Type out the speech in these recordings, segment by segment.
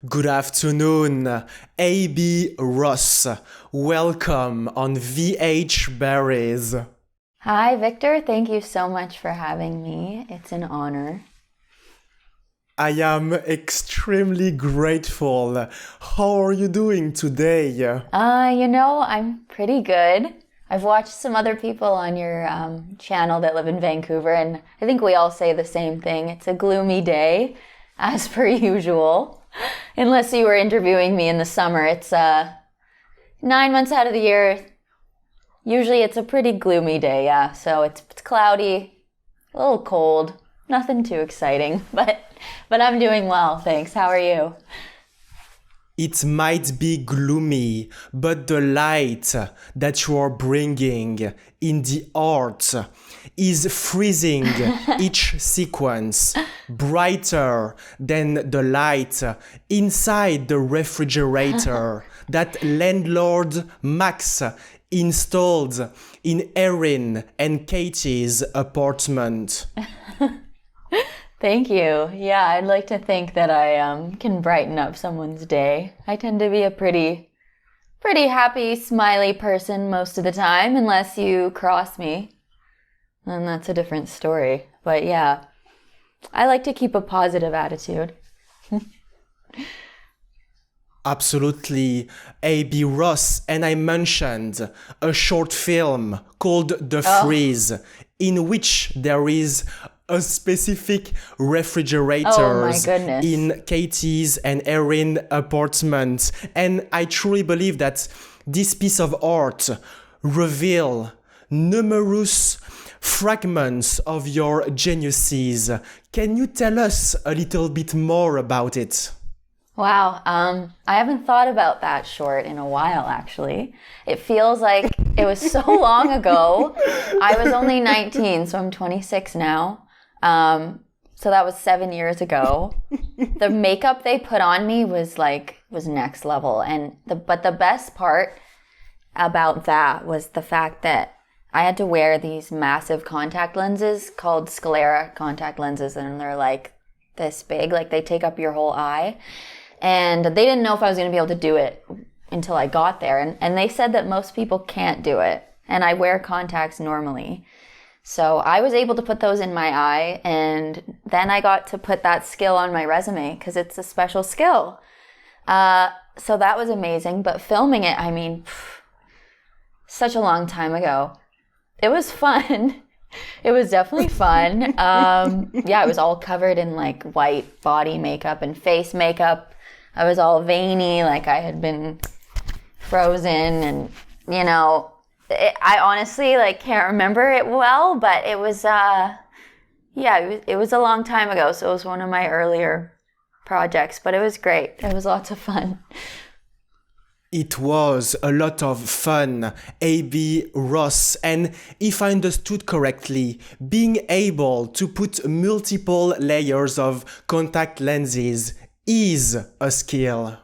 Good afternoon, AB Ross. Welcome on VH Berries. Hi, Victor. Thank you so much for having me. It's an honor. I am extremely grateful. How are you doing today? I'm pretty good. I've watched some other people on your channel that live in Vancouver, and I think we all say the same thing. It's a gloomy day, as per usual. Unless you were interviewing me in the summer. It's 9 months out of the year. Usually it's a pretty gloomy day, yeah. So it's cloudy, a little cold, nothing too exciting, but I'm doing well, thanks. How are you? It might be gloomy, but the light that you are bringing in the art is freezing each sequence brighter than the light inside the refrigerator that landlord Max installed in Erin and Katie's apartment. Thank you. Yeah, I'd like to think that I can brighten up someone's day. I tend to be a pretty happy, smiley person most of the time, unless you cross me. And that's a different story. But yeah, I like to keep a positive attitude. Absolutely, A.B. Ross, and I mentioned a short film called The Freeze, in which there is a specific refrigerators in Katie's and Erin apartment. And I truly believe that this piece of art reveal numerous fragments of your geniuses. Can you tell us a little bit more about it? Wow, I haven't thought about that short in a while, actually. It feels like it was so long ago. I was only 19, so I'm 26 now. So that was 7 years ago. The makeup they put on me was next level. But the best part about that was the fact that I had to wear these massive contact lenses called sclera contact lenses, and they're like this big, like they take up your whole eye. And they didn't know if I was going to be able to do it until I got there. And they said that most people can't do it. And I wear contacts normally. So I was able to put those in my eye. And then I got to put that skill on my resume because it's a special skill. So that was amazing. But filming it, such a long time ago. It was fun. It was definitely fun. Yeah, I was all covered in like white body makeup and face makeup. I was all veiny, like I had been frozen, and I honestly can't remember it well, but it was it was a long time ago, so it was one of my earlier projects, but it was great. It was lots of fun. It was a lot of fun, A.B. Ross, and if I understood correctly, being able to put multiple layers of contact lenses is a skill.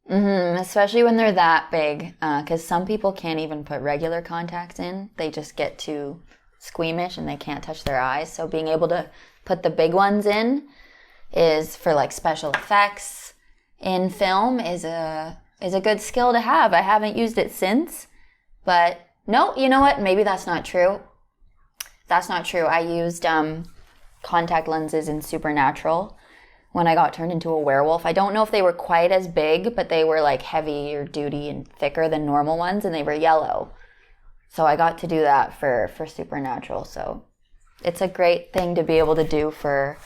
Especially when they're that big, because some people can't even put regular contacts in. They just get too squeamish and they can't touch their eyes. So being able to put the big ones in is for like special effects in film is a good skill to have. I haven't used it since, but no, you know what? Maybe that's not true. That's not true. I used contact lenses in Supernatural when I got turned into a werewolf. I don't know if they were quite as big, but they were like heavier duty and thicker than normal ones, and they were yellow. So I got to do that for Supernatural. So it's a great thing to be able to do for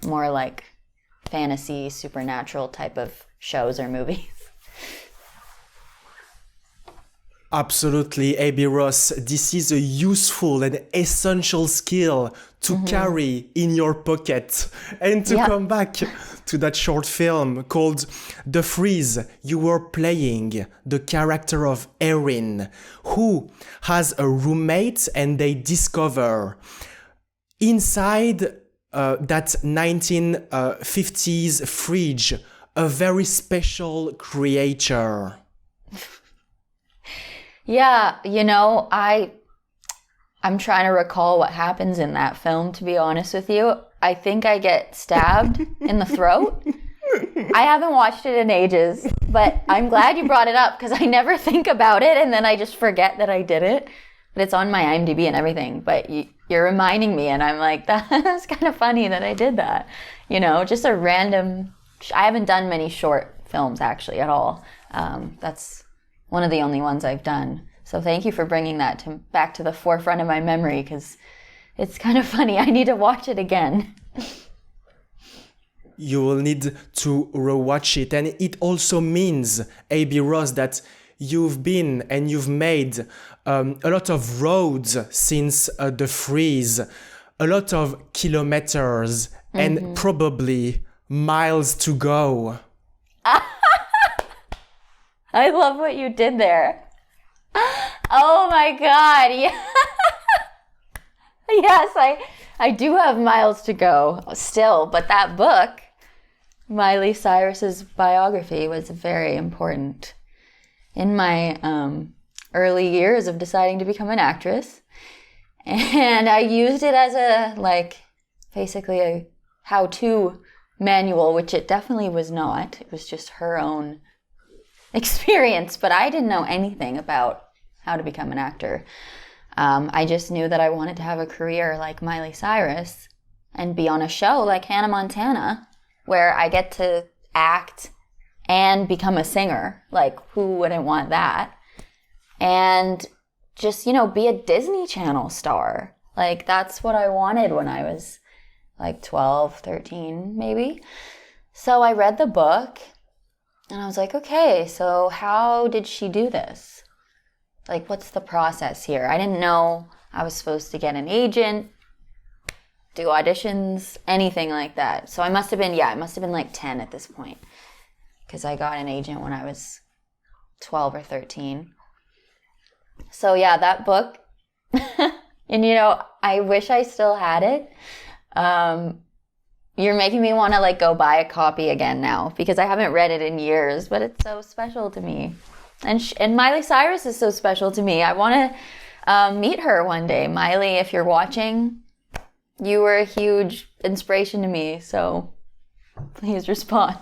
more like fantasy, supernatural type of shows or movies. Absolutely, A.B. Ross. This is a useful and essential skill to carry in your pocket. And to come back to that short film called The Freeze, you were playing the character of Erin, who has a roommate, and they discover inside that 1950s fridge a very special creature. Yeah, I'm trying to recall what happens in that film, to be honest with you. I think I get stabbed in the throat. I haven't watched it in ages, but I'm glad you brought it up because I never think about it and then I just forget that I did it. But it's on my IMDb and everything. But you're reminding me, and I'm like, that's kind of funny that I did that. You know, just a random. I haven't done many short films actually at all. That's one of the only ones I've done. So thank you for bringing that back to the forefront of my memory because it's kind of funny. I need to watch it again. You will need to rewatch it. And it also means, A.B. Ross, that you've been and you've made a lot of roads since the freeze, a lot of kilometers, and probably miles to go. I love what you did there. Oh my God. Yeah. Yes, I do have miles to go still, but that book, Miley Cyrus's biography, was very important in my early years of deciding to become an actress. And I used it as basically a how-to manual, which it definitely was not. It was just her own experience, but I didn't know anything about how to become an actor. I just knew that I wanted to have a career like Miley Cyrus and be on a show like Hannah Montana, where I get to act and become a singer. Like, who wouldn't want that? And just, be a Disney Channel star. Like, that's what I wanted when I was like 12, 13, maybe. So I read the book and I was like, okay, so how did she do this? Like, what's the process here? I didn't know I was supposed to get an agent, do auditions, anything like that. So I must have been like 10 at this point, because I got an agent when I was 12 or 13. So yeah, that book, and I wish I still had it. You're making me want to go buy a copy again now, because I haven't read it in years, but it's so special to me. And Miley Cyrus is so special to me. I want to meet her one day. Miley, if you're watching, you were a huge inspiration to me, so please respond.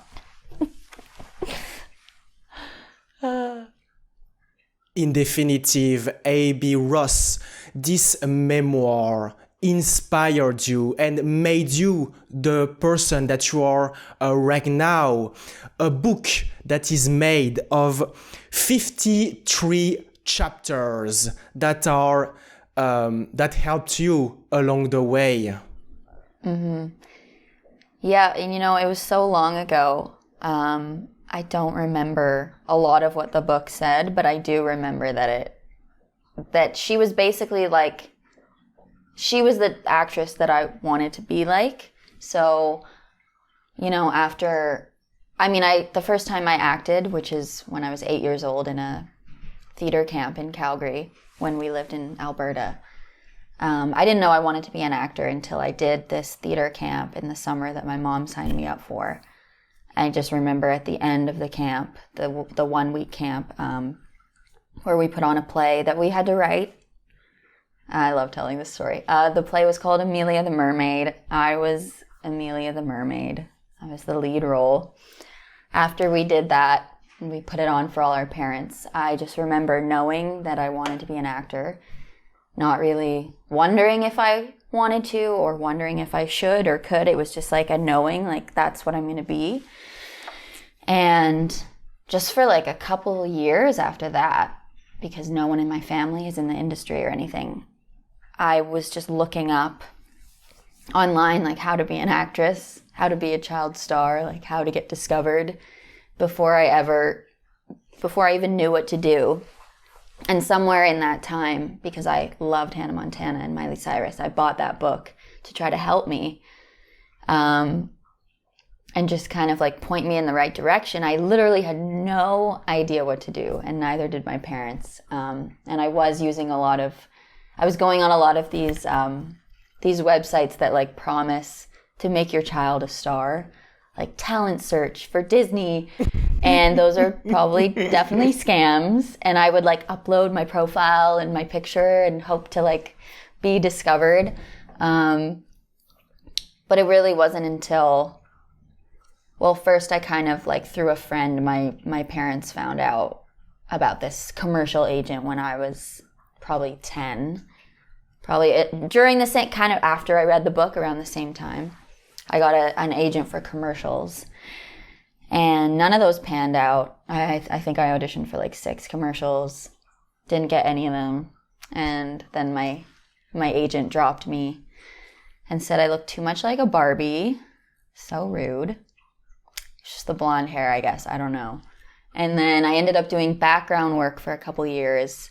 In definitive, A.B. Ross, this memoir inspired you and made you the person that you are right now. A book that is made of 53 chapters that are that helped you along the way. Mm-hmm. Yeah, and it was so long ago. I don't remember a lot of what the book said, but I do remember that she was basically she was the actress that I wanted to be like. So, the first time I acted, which is when I was 8 years old in a theater camp in Calgary when we lived in Alberta. I didn't know I wanted to be an actor until I did this theater camp in the summer that my mom signed me up for. I just remember at the end of the camp, the 1 week camp, where we put on a play that we had to write. I love telling this story. The play was called Amelia the Mermaid. I was Amelia the Mermaid. I was the lead role. After we did that, and we put it on for all our parents, I just remember knowing that I wanted to be an actor, not really wondering if I wanted to or wondering if I should or could. It was just a knowing, that's what I'm going to be. And just for a couple years after that, because no one in my family is in the industry or anything, I was just looking up online how to be an actress, how to be a child star, how to get discovered before I even knew what to do. And somewhere in that time, because I loved Hannah Montana and Miley Cyrus, I bought that book to try to help me and just kind of point me in the right direction. I literally had no idea what to do, and neither did my parents. And I was going on a lot of these websites that promise to make your child a star, Talent Search for Disney. And those are probably definitely scams. And I would upload my profile and my picture and hope to be discovered. But it really wasn't until Well, first I kind of like through a friend, my parents found out about this commercial agent when I was probably 10. During the same, kind of after I read the book, around the same time. I got an agent for commercials. And none of those panned out. I think I auditioned for like 6 commercials. Didn't get any of them. And then my agent dropped me and said I looked too much like a Barbie. So rude. It's just the blonde hair, I guess. I don't know. And then I ended up doing background work for a couple years.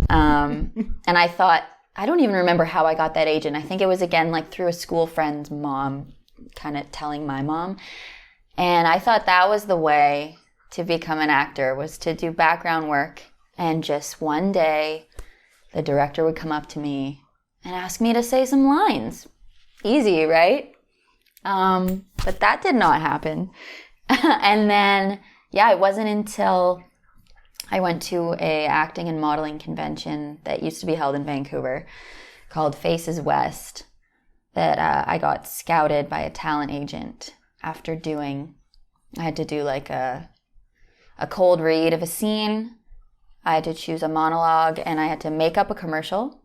And I thought, I don't even remember how I got that agent. I think it was, again, like through a school friend's mom kind of telling my mom. And I thought that was the way to become an actor, was to do background work. And just one day, the director would come up to me and ask me to say some lines. Easy, right? But that did not happen. And then, yeah, it wasn't until I went to a acting and modeling convention that used to be held in Vancouver called Faces West that I got scouted by a talent agent. After I had to do like a cold read of a scene. I had to choose a monologue, and I had to make up a commercial.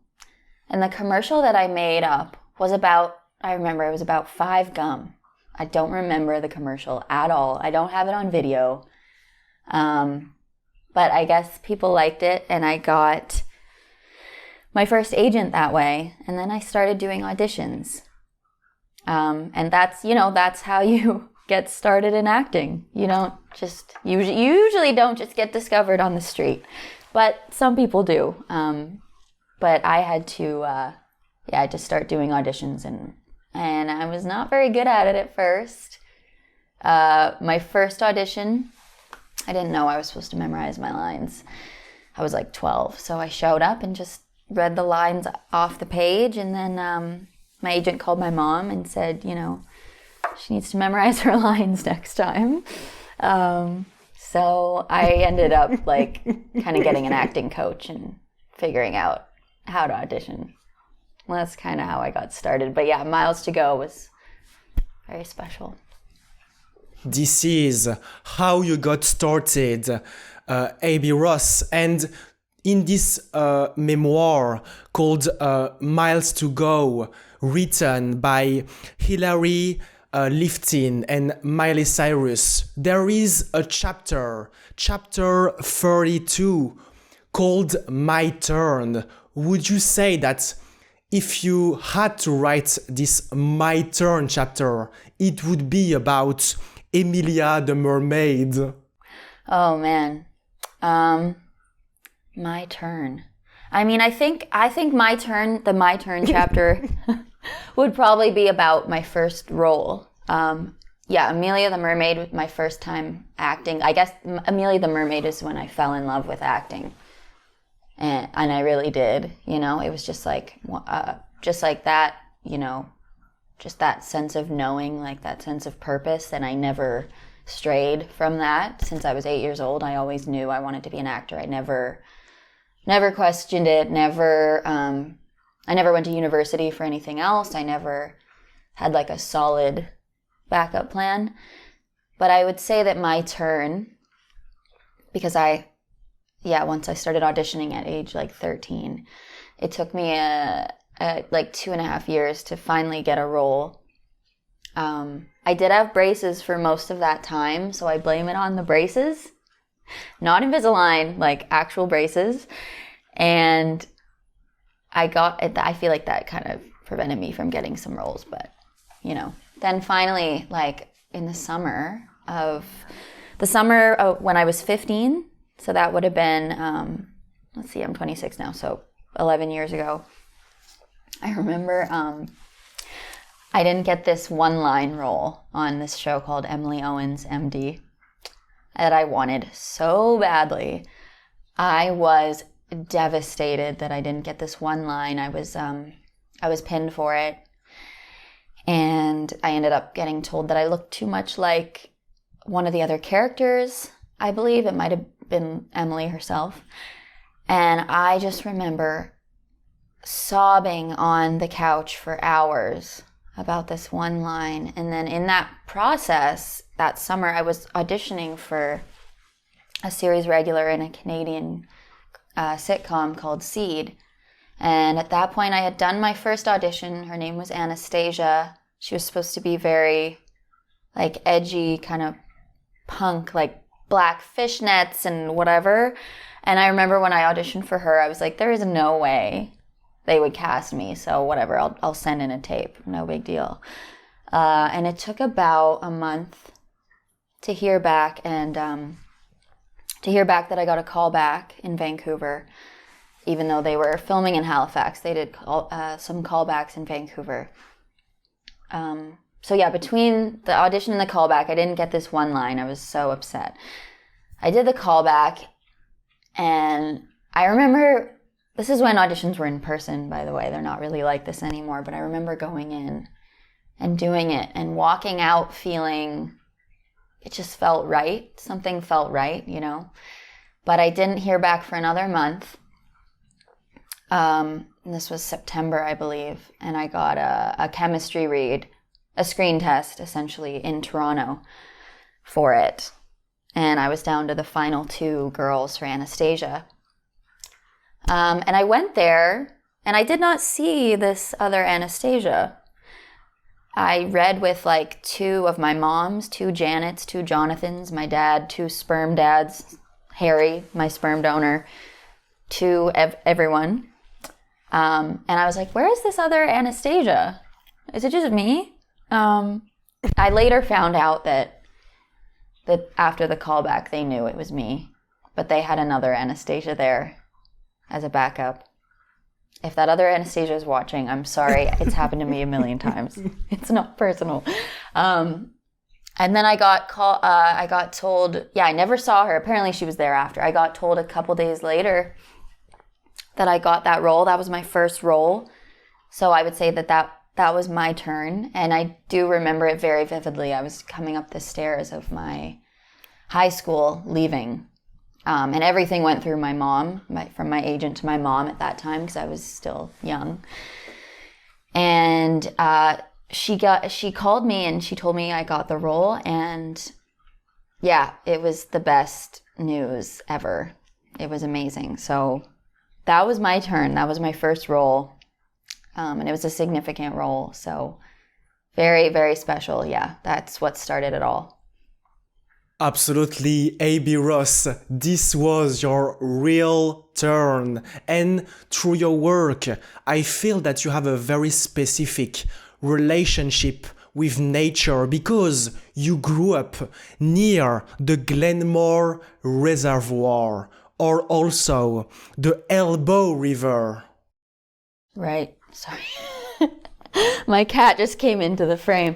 And the commercial that I made up was about, I remember it was about 5 gum. I don't remember the commercial at all. I don't have it on video. But I guess people liked it, and I got my first agent that way. And then I started doing auditions. And that's how you get started in acting. You don't just, you usually don't just get discovered on the street, but some people do. But I had to, I just start doing auditions, and I was not very good at it at first. My first audition, I didn't know I was supposed to memorize my lines. I was like 12, so I showed up and just read the lines off the page, and then my agent called my mom and said, she needs to memorize her lines next time. So I ended up like kind of getting an acting coach and figuring out how to audition. Well, that's kind of how I got started. But yeah, Miles to Go was very special. This is how you got started, A.B. Ross. And in this memoir called Miles to Go, written by Hilary Lifton and Miley Cyrus, there is a chapter 32, called My Turn. Would you say that if you had to write this My Turn chapter, it would be about Emilia the Mermaid? Oh man. My Turn. I mean, I think My Turn, the My Turn chapter would probably be about my first role. Amelia the Mermaid was my first time acting. I guess Amelia the Mermaid is when I fell in love with acting. And I really did, it was just like that, just that sense of knowing, like that sense of purpose. And I never strayed from that. Since I was 8 years old, I always knew I wanted to be an actor. I never questioned it, I never went to university for anything else. I never had like a solid backup plan. But I would say that My Turn, because once I started auditioning at age like 13, it took me like 2.5 years to finally get a role. I did have braces for most of that time, so I blame it on the braces. Not Invisalign, like actual braces. And I feel like that kind of prevented me from getting some roles, but then finally, like in the summer when I was 15, so that would have been, I'm 26 now, so 11 years ago, I remember I didn't get this one-line role on this show called Emily Owens, MD, that I wanted so badly. I was devastated that I didn't get this one line. I was pinned for it, and I ended up getting told that I looked too much like one of the other characters. I believe it might have been Emily herself. And I just remember sobbing on the couch for hours about this one line. And then in that process, that summer, I was auditioning for a series regular in a Canadian sitcom called Seed. And at that point, I had done my first audition. Her name was Anastasia. She was supposed to be very, like, edgy, kind of punk, like black fishnets and whatever. And I remember when I auditioned for her, I was like, there is no way they would cast me. So whatever, I'll send in a tape. No big deal. And it took about a month to hear back, and to hear back that I got a call back in Vancouver. Even though they were filming in Halifax, they did some callbacks in Vancouver. So yeah, between the audition and the callback, I didn't get this one line. I was so upset. I did the callback, and I remember, this is when auditions were in person, by the way. They're not really like this anymore, but I remember going in and doing it and walking out feeling it just felt right. Something felt right, you know. But I didn't hear back for another month. This was September, I believe, and I got a chemistry read, a screen test, essentially, in Toronto for it. And I was down to the final 2 girls for Anastasia. And I went there, and I did not see this other Anastasia. I read with like 2 of my moms, 2 Janets, 2 Jonathans, my dad, 2 sperm dads, Harry, my sperm donor, 2 everyone. And I was like, where is this other Anastasia? Is it just me? I later found out that after the callback, they knew it was me, but they had another Anastasia there as a backup. If that other Anastasia is watching, I'm sorry. It's happened to me a million times. It's not personal. And then I got told, I never saw her. Apparently she was there after. I got told a couple days later that I got that role. That was my first role. So I would say that was my turn. And I do remember it very vividly. I was coming up the stairs of my high school, leaving. And everything went through my mom, from my agent to my mom at that time, because I was still young. And she called me and she told me I got the role. And yeah, it was the best news ever. It was amazing. So that was my turn. That was my first role. And it was a significant role. So very, very special. Yeah, that's what started it all. Absolutely, A.B. Ross, this was your real turn. And through your work, I feel that you have a very specific relationship with nature because you grew up near the Glenmore Reservoir or also the Elbow River. Right, sorry. My cat just came into the frame.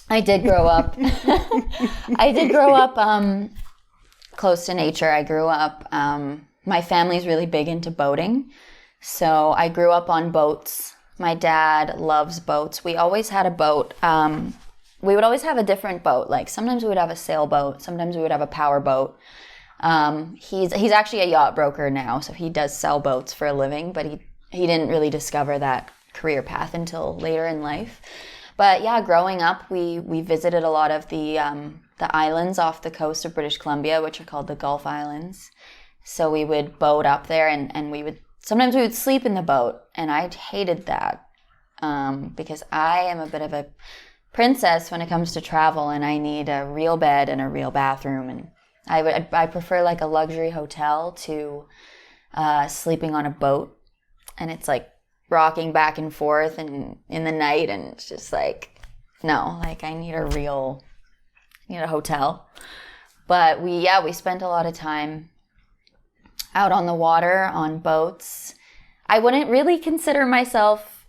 I did grow up. Close to nature. I grew up. My family's really big into boating, so I grew up on boats. My dad loves boats. We always had a boat. We would always have a different boat. Like sometimes we would have a sailboat. Sometimes we would have a power boat. He's actually a yacht broker now, so he does sell boats for a living. But he didn't really discover that career path until later in life. But yeah, growing up, we visited a lot of the islands off the coast of British Columbia, which are called the Gulf Islands. So we would boat up there, and sometimes we would sleep in the boat, and I hated that because I am a bit of a princess when it comes to travel, and I need a real bed and a real bathroom, and I prefer like a luxury hotel to sleeping on a boat, and it's like rocking back and forth and in the night, and it's just like, no, like I need a hotel. But we spent a lot of time out on the water on boats. I wouldn't really consider myself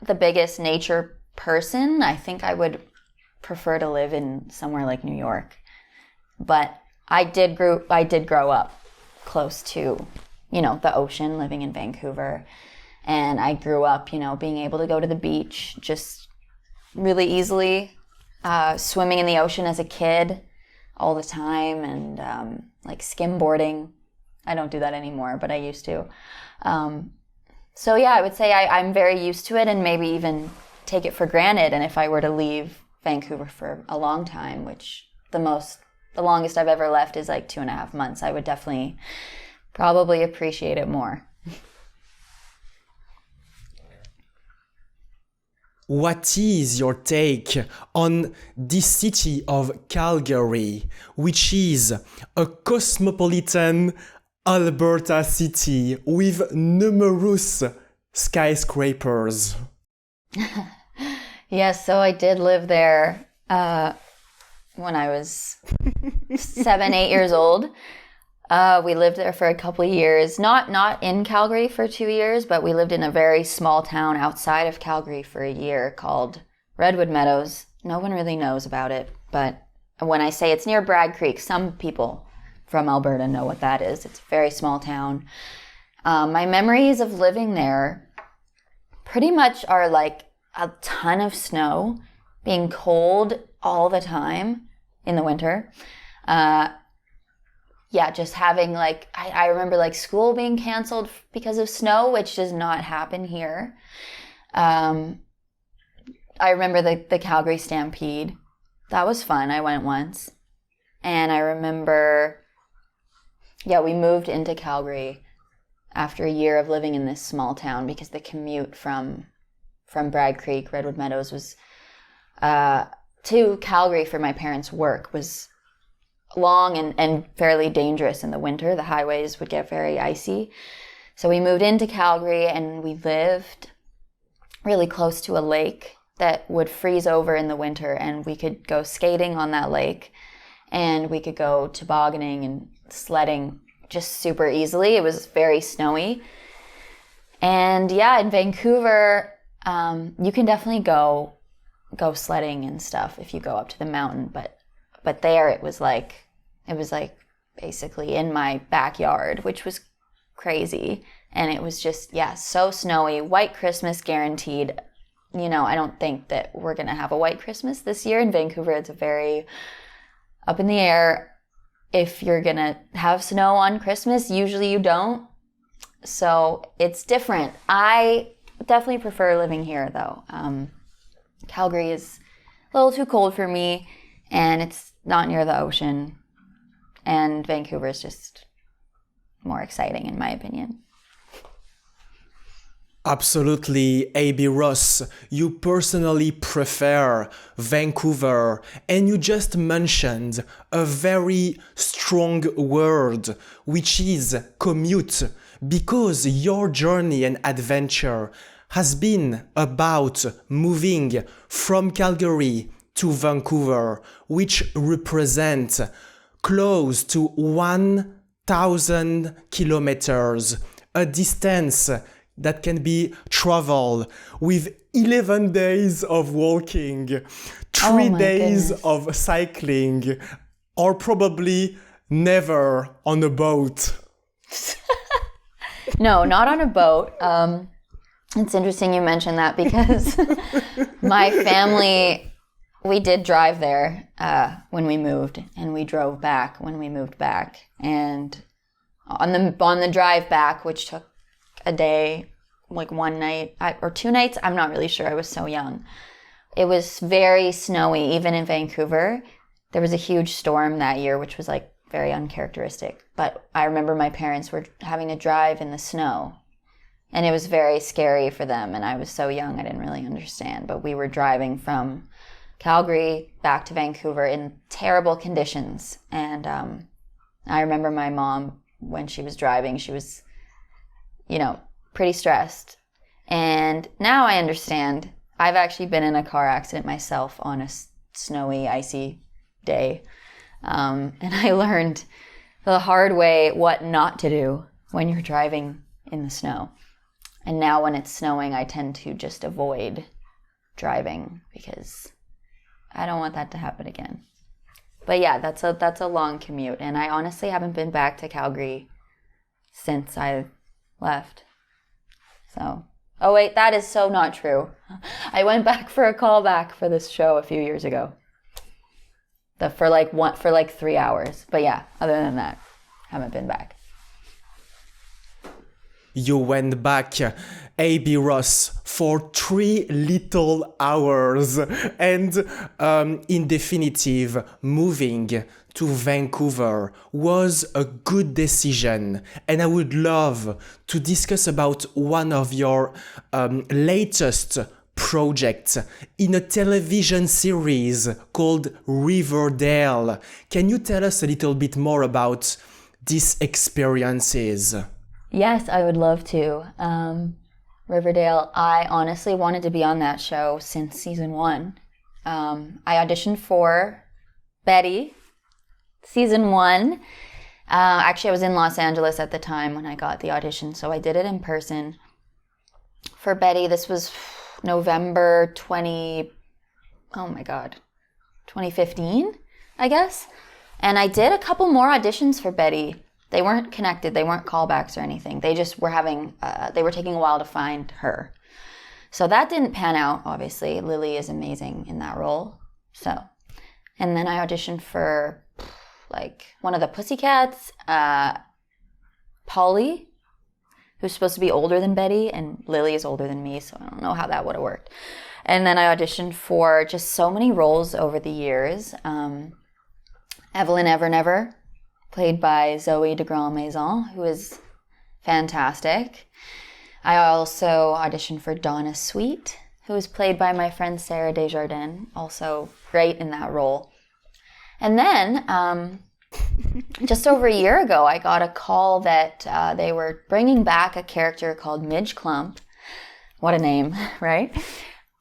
the biggest nature person. I think I would prefer to live in somewhere like New York. But I did grow up close to, the ocean, living in Vancouver. And I grew up, being able to go to the beach just really easily, swimming in the ocean as a kid all the time, and like skimboarding. I don't do that anymore, but I used to. So yeah, I would say I'm very used to it, and maybe even take it for granted. And if I were to leave Vancouver for a long time, which the longest I've ever left is like 2.5 months, I would definitely probably appreciate it more. What is your take on this city of Calgary, which is a cosmopolitan Alberta city with numerous skyscrapers? Yes, so I did live there when I was 7, 8 years old. We lived there for a couple of years, not in Calgary for 2 years, but we lived in a very small town outside of Calgary for a year called Redwood Meadows. No one really knows about it, but when I say it's near Bragg Creek, some people from Alberta know what that is. It's a very small town. My memories of living there pretty much are like a ton of snow, being cold all the time in the winter. Just having like, I remember like school being canceled because of snow, which does not happen here. I remember the Calgary Stampede. That was fun. I went once. And I remember, we moved into Calgary after a year of living in this small town because the commute from Bragg Creek, Redwood Meadows was to Calgary for my parents' work was long and fairly dangerous in the winter. The highways would get very icy. So we moved into Calgary and we lived really close to a lake that would freeze over in the winter, and we could go skating on that lake and we could go tobogganing and sledding just super easily. It was very snowy. And in Vancouver, you can definitely go sledding and stuff if you go up to the mountain, but there it was like basically in my backyard, which was crazy. And it was just, so snowy. White Christmas guaranteed. I don't think that we're going to have a white Christmas this year in Vancouver. It's very up in the air. If you're going to have snow on Christmas, usually you don't. So it's different. I definitely prefer living here, though. Calgary is a little too cold for me, and it's not near the ocean. And Vancouver is just more exciting, in my opinion. Absolutely, A.B. Ross, you personally prefer Vancouver, and you just mentioned a very strong word, which is commute, because your journey and adventure has been about moving from Calgary to Vancouver, which represents close to 1,000 kilometers, a distance that can be traveled with 11 days of walking, 3 days of cycling, or probably never on a boat. No, not on a boat. It's interesting you mentioned that because my family, we did drive there when we moved, and we drove back when we moved back. And on the drive back, which took a day, like one night or 2 nights, I'm not really sure. I was so young. It was very snowy, even in Vancouver. There was a huge storm that year, which was like very uncharacteristic. But I remember my parents were having to drive in the snow. And it was very scary for them. And I was so young, I didn't really understand. But we were driving from Calgary back to Vancouver in terrible conditions. And I remember my mom, when she was driving, she was, pretty stressed. And now I understand. I've actually been in a car accident myself on a snowy, icy day. And I learned the hard way what not to do when you're driving in the snow. And now when it's snowing, I tend to just avoid driving because I don't want that to happen again. But that's a long commute. And I honestly haven't been back to Calgary since I left. So, oh wait, that is so not true. I went back for a callback for this show a few years ago. For like 3 hours. But other than that, haven't been back. you went back, A.B. Ross, for 3 little hours. And in definitive, moving to Vancouver was a good decision. And I would love to discuss about one of your latest projects in a television series called Riverdale. Can you tell us a little bit more about these experiences? Yes, I would love to. Riverdale, I honestly wanted to be on that show since season 1. I auditioned for Betty, season 1. Actually, I was in Los Angeles at the time when I got the audition, so I did it in person. For Betty, this was November 2015, I guess. And I did a couple more auditions for Betty. They weren't connected. They weren't callbacks or anything. They just were they were taking a while to find her. So that didn't pan out, obviously. Lily is amazing in that role. And then I auditioned for one of the Pussycats, Polly, who's supposed to be older than Betty, and Lily is older than me, so I don't know how that would have worked. And then I auditioned for just so many roles over the years. Evelyn Evernever, played by Zoe de Grand Maison, who is fantastic. I also auditioned for Donna Sweet, who was played by my friend Sarah Desjardins, also great in that role. And then, just over a year ago, I got a call that they were bringing back a character called Midge Klump. What a name, right?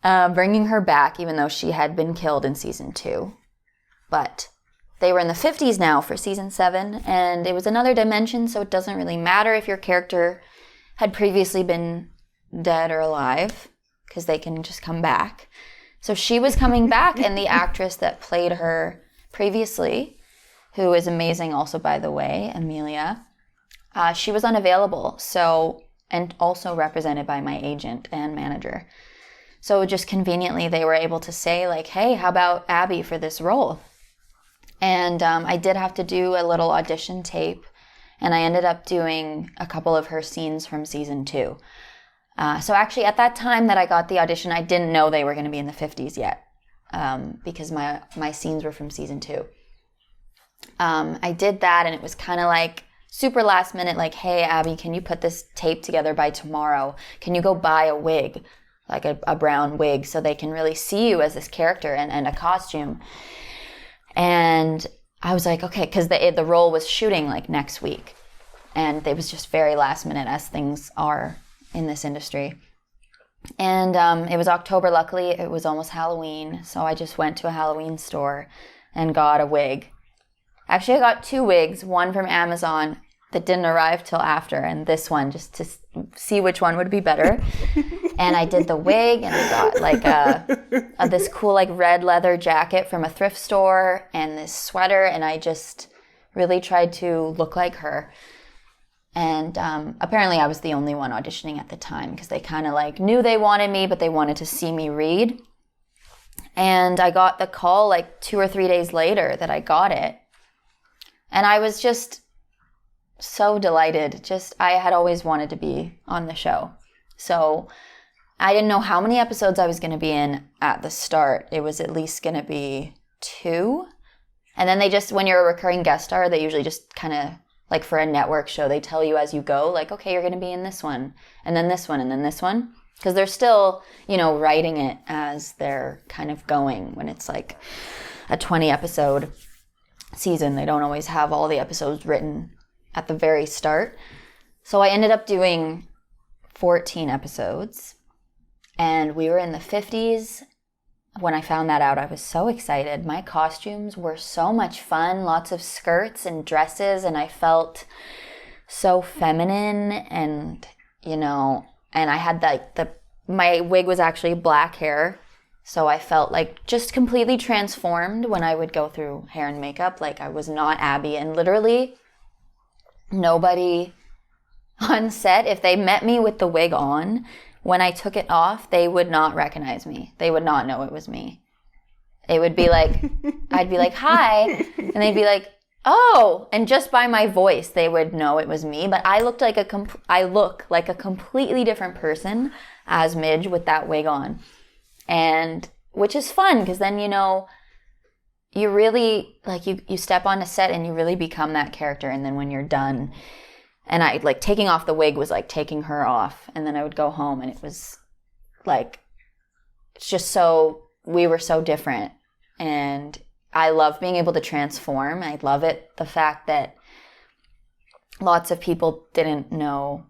Bringing her back, even though she had been killed in season 2. But they were in the 50s now for season 7, and it was another dimension, so it doesn't really matter if your character had previously been dead or alive, because they can just come back. So she was coming back, and the actress that played her previously, who is amazing also, by the way, Amelia, she was unavailable, and also represented by my agent and manager. So just conveniently, they were able to say, hey, how about Abby for this role? And I did have to do a little audition tape, and I ended up doing a couple of her scenes from season 2. So actually, at that time that I got the audition, I didn't know they were going to be in the 50s yet, because my scenes were from season 2. I did that, and it was kind of super last minute, hey, Abby, can you put this tape together by tomorrow? Can you go buy a wig, a brown wig, so they can really see you as this character and a costume? And I was like, okay, because the role was shooting next week. And it was just very last minute, as things are in this industry. And it was October, luckily. It was almost Halloween. So I just went to a Halloween store and got a wig. Actually, I got 2 wigs, one from Amazon that didn't arrive till after, and this one just to see which one would be better. And I did the wig, and I got this cool red leather jacket from a thrift store and this sweater, and I just really tried to look like her. And apparently I was the only one auditioning at the time, because they kind of knew they wanted me, but they wanted to see me read. And I got the call 2 or 3 days later that I got it. And I was just so delighted. I had always wanted to be on the show. So I didn't know how many episodes I was going to be in at the start. It was at least going to be 2. And then they just, when you're a recurring guest star, they usually just kind of, for a network show, they tell you as you go, okay, you're going to be in this one, and then this one, and then this one. Because they're still, writing it as they're kind of going. When it's a 20-episode season, they don't always have all the episodes written at the very start. So I ended up doing 14 episodes, and we were in the 50s. When I found that out, I was so excited. My costumes were so much fun, lots of skirts and dresses, and I felt so feminine, and and I had my wig was actually black hair, so I felt just completely transformed when I would go through hair and makeup. I was not Abby, and literally nobody on set, if they met me with the wig on, when I took it off, they would not recognize me. They would not know it was me. It would be I'd be hi, and they'd be Oh, and just by my voice, they would know it was me. But I look like a completely different person as Midge with that wig on, and which is fun because then you really like you step on a set and you really become that character. And then when you're done, and I like taking off the wig was like taking her off, and then I would go home and it was like it's just we were so different, and I love being able to transform. I love it, the fact that lots of people didn't know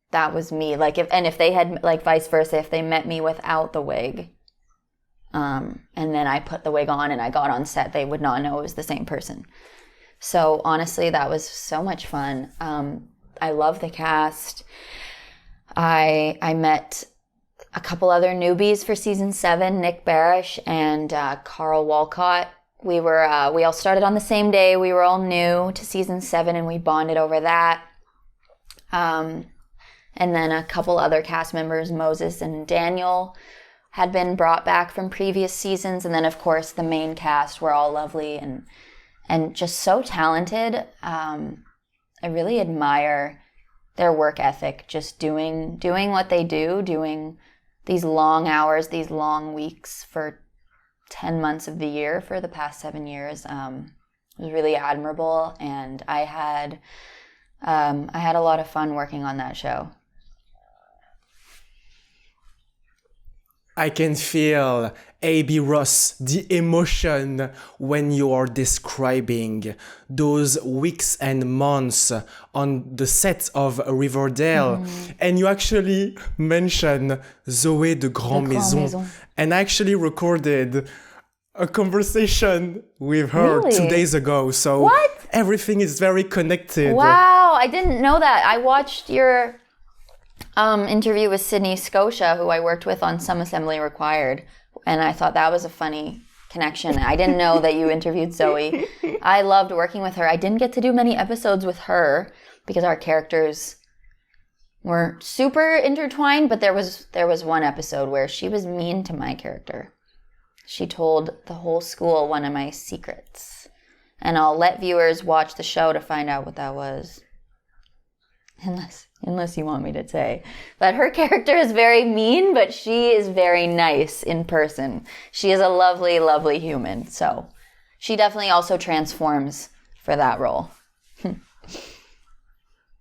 that was me. Like if they had, like vice versa, if they met me without the wig, and then I put the wig on and I got on set, they would not know it was the same person. So honestly, that was so much fun. I love the cast. I met a couple other newbies for season 7, Nick Barish and Carl Walcott. We all started on the same day. We were all new to season 7 and we bonded over that. And then a couple other cast members, Moses and Daniel, had been brought back from previous seasons. And then of course the main cast were all lovely and just so talented. I really admire their work ethic, just doing what they do, doing these long hours, these long weeks for 10 months of the year for the past 7 years. It was really admirable, and I had a lot of fun working on that show. I can feel, A.B. Ross, the emotion when you are describing those weeks and months on the set of Riverdale. And you actually mentioned Zoé de Grand Maison. And I actually recorded a conversation with her 2 days ago. So what? Everything is very connected. Wow, I didn't know that. I watched your interview with Sydney Scotia, who I worked with on Some Assembly Required, and I thought that was a funny connection. I didn't know that you interviewed Zoe. I loved working with her. I didn't get to do many episodes with her because our characters weren't super intertwined, but there was one episode where she was mean to my character. She told the whole school one of my secrets, and I'll let viewers watch the show to find out what that was. Unless you want me to say. But her character is very mean, but she is very nice in person. She is a lovely, lovely human. So she definitely also transforms for that role.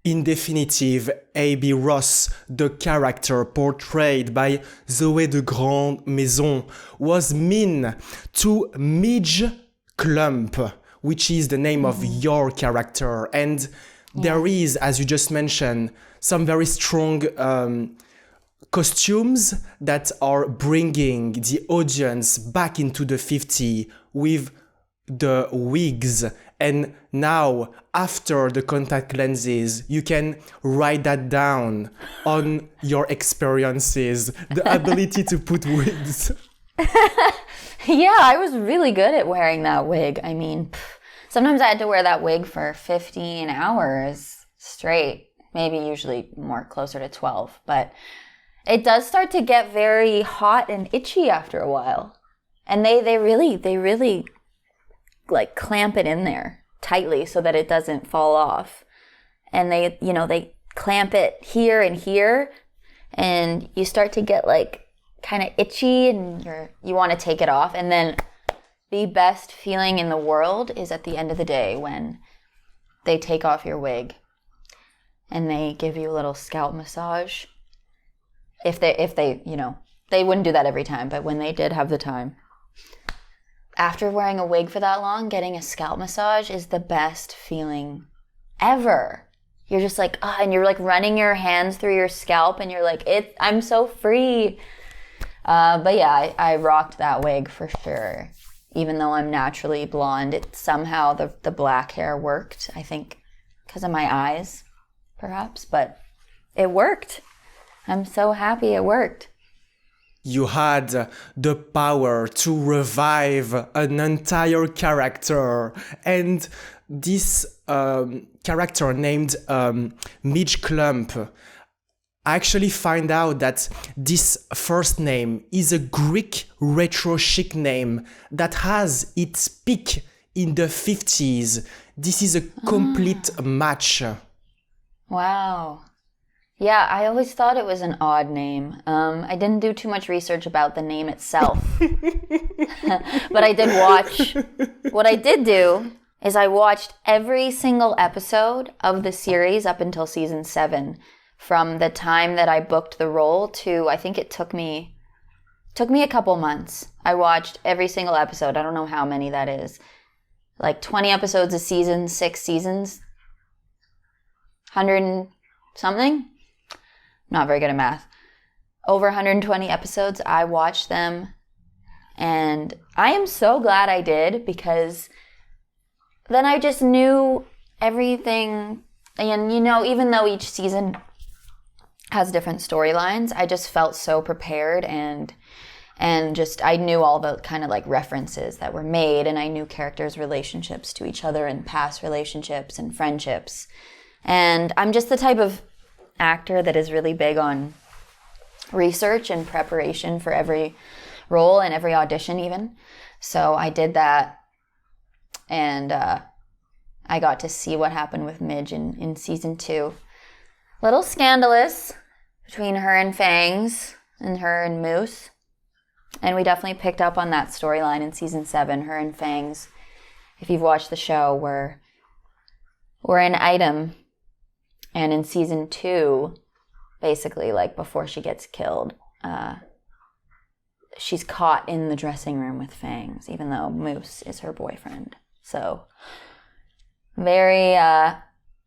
In definitive, A.B. Ross, the character portrayed by Zoé de Grand Maison, was mean to Midge Klump, which is the name of your character. And there is, as you just mentioned, some very strong costumes that are bringing the audience back into the 50s with the wigs. And now, after the contact lenses, you can write that down on your experiences, the ability to put wigs. Yeah, I was really good at wearing that wig. I mean, sometimes I had to wear that wig for 15 hours straight, maybe usually more closer to 12. But it does start to get very hot and itchy after a while. And they really like clamp it in there tightly so that it doesn't fall off. And they clamp it here and here, and you start to get like kind of itchy, and you want to take it off. And then the best feeling in the world is at the end of the day when they take off your wig and they give you a little scalp massage. If they they wouldn't do that every time, but when they did have the time. After wearing a wig for that long, getting a scalp massage is the best feeling ever. You're just like, and you're like running your hands through your scalp, and you're like, I'm so free. But yeah, I rocked that wig for sure. Even though I'm naturally blonde, it somehow the black hair worked. I think because of my eyes, perhaps, but it worked. I'm so happy it worked. You had the power to revive an entire character, and this character named Midge Klump, I actually find out that this first name is a Greek retro chic name that has its peak in the 50s. This is a complete match. Wow. Yeah, I always thought it was an odd name. I didn't do too much research about the name itself. But I did watch. What I did do is I watched every single episode of the series up until season 7. From the time that I booked the role to, I think it took me a couple months. I watched every single episode. I don't know how many that is. Like 20 episodes a season, 6 seasons. 100 and something? Not very good at math. Over 120 episodes. I watched them. And I am so glad I did, because then I just knew everything. And, you know, even though each season has different storylines, I just felt so prepared, and just I knew all the kind of like references that were made, and I knew characters' relationships to each other and past relationships and friendships. And I'm just the type of actor that is really big on research and preparation for every role and every audition even. So I did that, and I got to see what happened with Midge in season 2. Little scandalous between her and Fangs and her and Moose. And we definitely picked up on that storyline in season 7. Her and Fangs, if you've watched the show, were an item. And in season 2, basically, like before she gets killed, she's caught in the dressing room with Fangs, even though Moose is her boyfriend. So, very,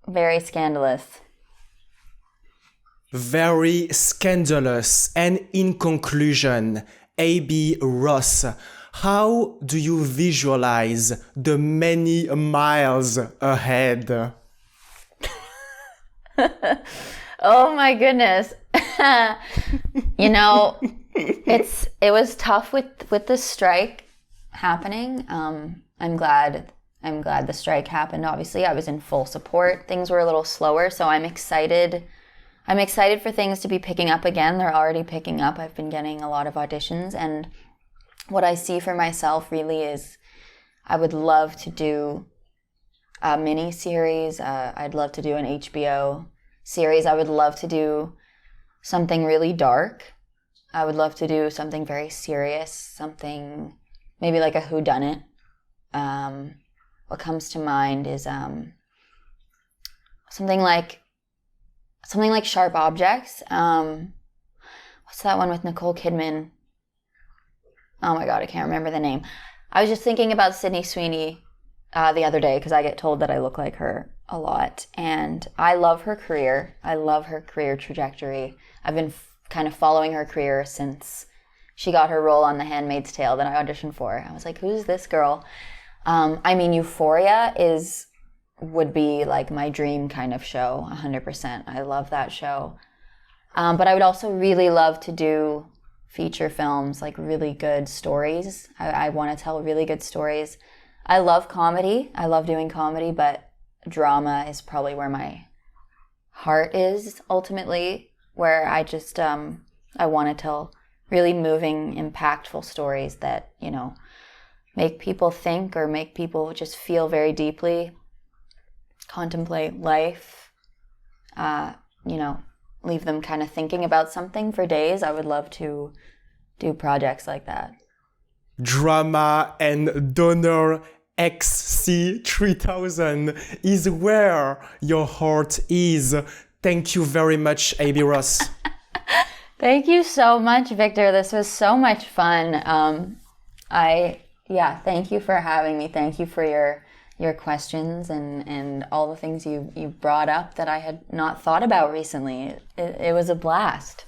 very scandalous. Very scandalous. And in conclusion, A.B. Ross, how do you visualize the many miles ahead? Oh my goodness. You know, it was tough with the strike happening. I'm glad the strike happened. Obviously, I was in full support. Things were a little slower, so I'm excited. I'm excited for things to be picking up again. They're already picking up. I've been getting a lot of auditions, and what I see for myself really is I would love to do a mini series. I'd love to do an HBO series. I would love to do something really dark. I would love to do something very serious, something maybe like a whodunit. What comes to mind is something like Sharp Objects. What's that one with Nicole Kidman? Oh my God, I can't remember the name. I was just thinking about Sydney Sweeney the other day, because I get told that I look like her a lot. And I love her career. I love her career trajectory. I've been kind of following her career since she got her role on The Handmaid's Tale that I auditioned for. I was like, who's this girl? I mean, Euphoria would be like my dream kind of show, 100%. I love that show. But I would also really love to do feature films, like really good stories. I want to tell really good stories. I love comedy. I love doing comedy, but drama is probably where my heart is ultimately, where I just, I want to tell really moving, impactful stories that, you know, make people think or make people just feel very deeply, contemplate life, you know, leave them kind of thinking about something for days. I would love to do projects like that. Drama and Donor XC3000 is where your heart is. Thank you very much, A.B. Ross. Thank you so much, Victor. This was so much fun. Thank you for having me. Thank you for your questions and all the things you brought up that I had not thought about recently. It was a blast.